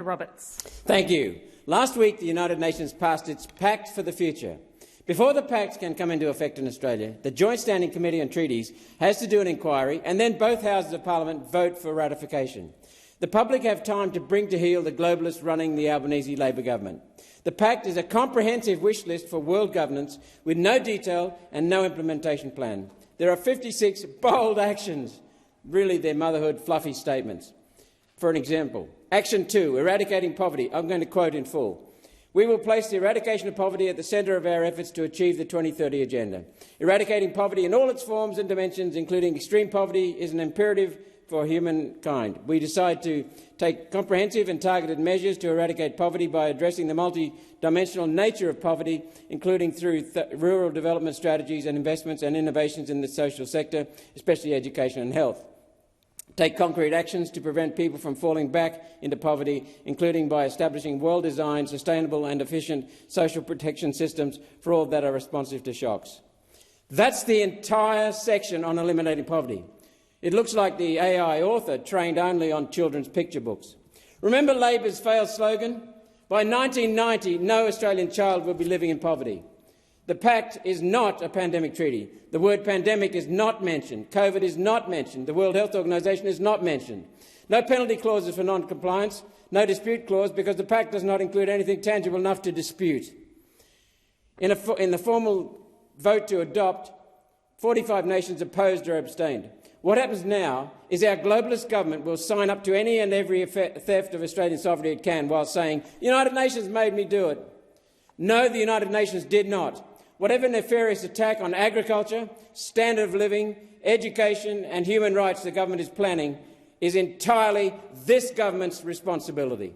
Roberts. Thank you. Last week, the United Nations passed its Pact for the Future. Before the Pact can come into effect in Australia, the Joint Standing Committee on Treaties has to do an inquiry and then both houses of parliament vote for ratification. The public have time to bring to heel the globalists running the Albanese Labor government. The Pact is a comprehensive wish list for world governance with no detail and no implementation plan. There are 56 bold actions. Really, they're motherhood fluffy statements. For an example, Action 2, eradicating poverty. I'm going to quote in full. We will place the eradication of poverty at the centre of our efforts to achieve the 2030 Agenda. Eradicating poverty in all its forms and dimensions, including extreme poverty, is an imperative for humankind. We decide to take comprehensive and targeted measures to eradicate poverty by addressing the multi-dimensional nature of poverty, including through rural development strategies and investments and innovations in the social sector, especially education and health. Take concrete actions to prevent people from falling back into poverty, including by establishing well-designed, sustainable and efficient social protection systems for all that are responsive to shocks. That's the entire section on eliminating poverty. It looks like the AI author trained only on children's picture books. Remember Labor's failed slogan? By 1990, no Australian child will be living in poverty. The Pact is not a pandemic treaty. The word pandemic is not mentioned. COVID is not mentioned. The World Health Organization is not mentioned. No penalty clauses for non-compliance. No dispute clause because the Pact does not include anything tangible enough to dispute. In the formal vote to adopt, 45 nations opposed or abstained. What happens now is our globalist government will sign up to any and every theft of Australian sovereignty it can while saying, "The United Nations made me do it." No, the United Nations did not. Whatever nefarious attack on agriculture, standard of living, education and human rights the government is planning is entirely this government's responsibility.